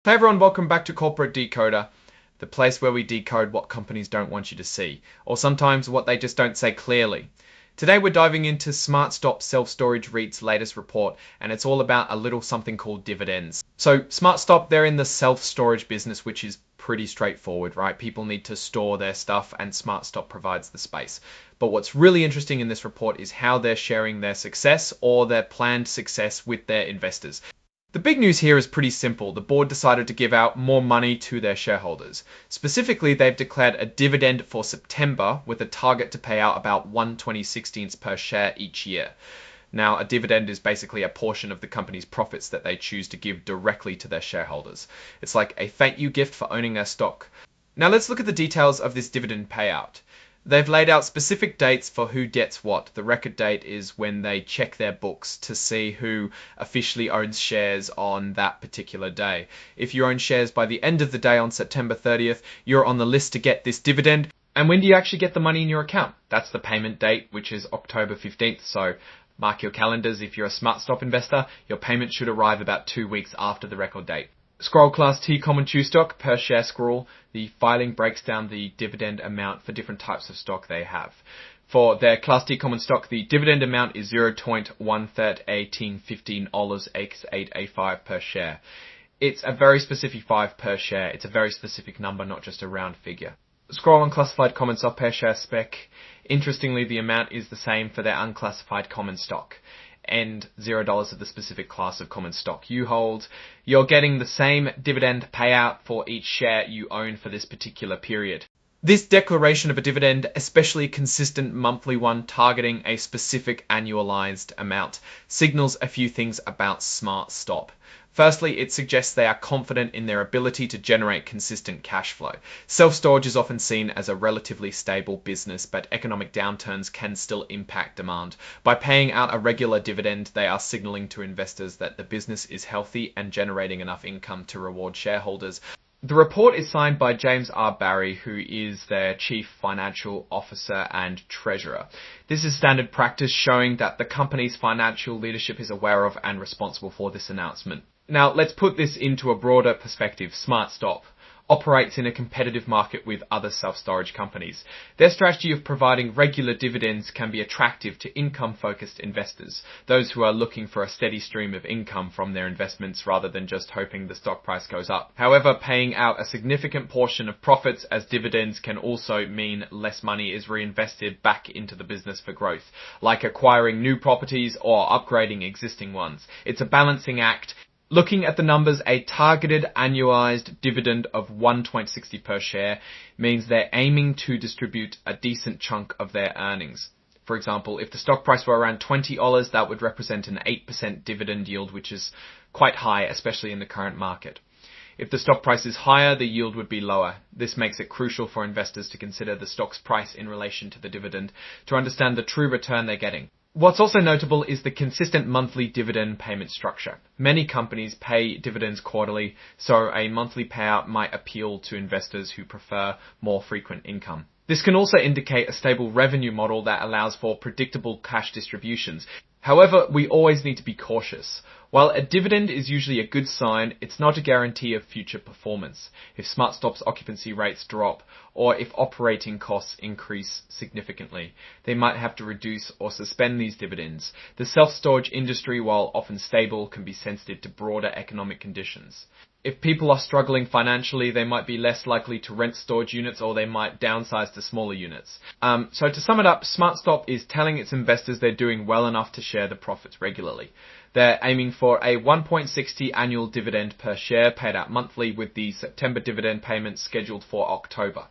Hey everyone, welcome back to Corporate Decoder, the place where we decode what companies don't want you to see, or sometimes what they just don't say clearly. Today we're diving into SmartStop's self-storage REIT's latest report, and it's all about a little something called dividends. So SmartStop, they're in the self-storage business, which is pretty straightforward, right? People need to store their stuff and SmartStop provides the space. But what's really interesting in this report is how they're sharing their success or their planned success with their investors. The big news here is pretty simple. The board decided to give out more money to their shareholders. Specifically, they've declared a dividend for September with a target to pay out about 1/2016 per share each year. Now, a dividend is basically a portion of the company's profits that they choose to give directly to their shareholders. It's like a thank you gift for owning their stock. Now, let's look at the details of this dividend payout. They've laid out specific dates for who gets what. The record date is when they check their books to see who officially owns shares on that particular day. If you own shares by the end of the day on September 30th, you're on the list to get this dividend. And when do you actually get the money in your account? That's the payment date, which is October 15th. So mark your calendars. If you're a SmartStop investor, your payment should arrive about 2 weeks after the record date. Scroll Class T Common Chew Stock per share scroll. The filing breaks down the dividend amount for different types of stock they have. For their Class T Common Stock, the dividend amount is 0.131815 885 per share. It's a very specific 5 per share. It's a very specific number, not just a round figure. Scroll on Classified Common Stock per share spec. Interestingly, the amount is the same for their unclassified common stock, and $0 of the specific class of common stock you hold. You're getting the same dividend payout for each share you own for this particular period. This declaration of a dividend, especially a consistent monthly one targeting a specific annualized amount, signals a few things about SmartStop. Firstly, it suggests they are confident in their ability to generate consistent cash flow. Self-storage is often seen as a relatively stable business, but economic downturns can still impact demand. By paying out a regular dividend, they are signaling to investors that the business is healthy and generating enough income to reward shareholders. The report is signed by James R. Barry, who is their Chief Financial Officer and Treasurer. This is standard practice, showing that the company's financial leadership is aware of and responsible for this announcement. Now, let's put this into a broader perspective. SmartStop operates in a competitive market with other self-storage companies. Their strategy of providing regular dividends can be attractive to income-focused investors, those who are looking for a steady stream of income from their investments rather than just hoping the stock price goes up. However, paying out a significant portion of profits as dividends can also mean less money is reinvested back into the business for growth, like acquiring new properties or upgrading existing ones. It's a balancing act. Looking at the numbers, a targeted annualized dividend of $1.60 per share means they're aiming to distribute a decent chunk of their earnings. For example, if the stock price were around $20, that would represent an 8% dividend yield, which is quite high, especially in the current market. If the stock price is higher, the yield would be lower. This makes it crucial for investors to consider the stock's price in relation to the dividend to understand the true return they're getting. What's also notable is the consistent monthly dividend payment structure. Many companies pay dividends quarterly, so a monthly payout might appeal to investors who prefer more frequent income. This can also indicate a stable revenue model that allows for predictable cash distributions. However, we always need to be cautious. While a dividend is usually a good sign, it's not a guarantee of future performance. If SmartStop's occupancy rates drop, or if operating costs increase significantly, they might have to reduce or suspend these dividends. The self-storage industry, while often stable, can be sensitive to broader economic conditions. If people are struggling financially, they might be less likely to rent storage units, or they might downsize to smaller units. So to sum it up, SmartStop is telling its investors they're doing well enough to share the profits regularly. They're aiming for a 1.60 annual dividend per share paid out monthly, with the September dividend payment scheduled for October.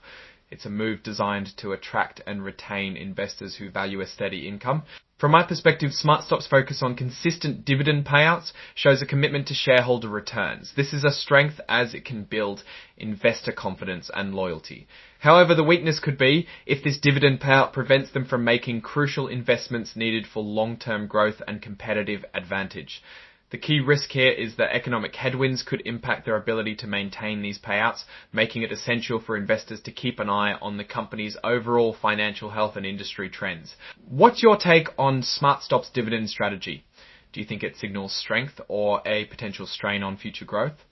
It's a move designed to attract and retain investors who value a steady income. From my perspective, SmartStop's focus on consistent dividend payouts shows a commitment to shareholder returns. This is a strength as it can build investor confidence and loyalty. However, the weakness could be if this dividend payout prevents them from making crucial investments needed for long-term growth and competitive advantage. The key risk here is that economic headwinds could impact their ability to maintain these payouts, making it essential for investors to keep an eye on the company's overall financial health and industry trends. What's your take on SmartStop's dividend strategy? Do you think it signals strength or a potential strain on future growth?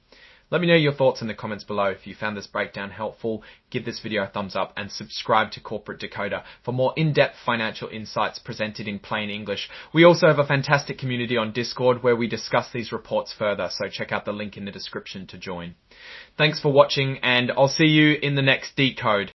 Let me know your thoughts in the comments below. If you found this breakdown helpful, give this video a thumbs up and subscribe to Corporate Decoder for more in-depth financial insights presented in plain English. We also have a fantastic community on Discord where we discuss these reports further, so check out the link in the description to join. Thanks for watching, and I'll see you in the next Decode.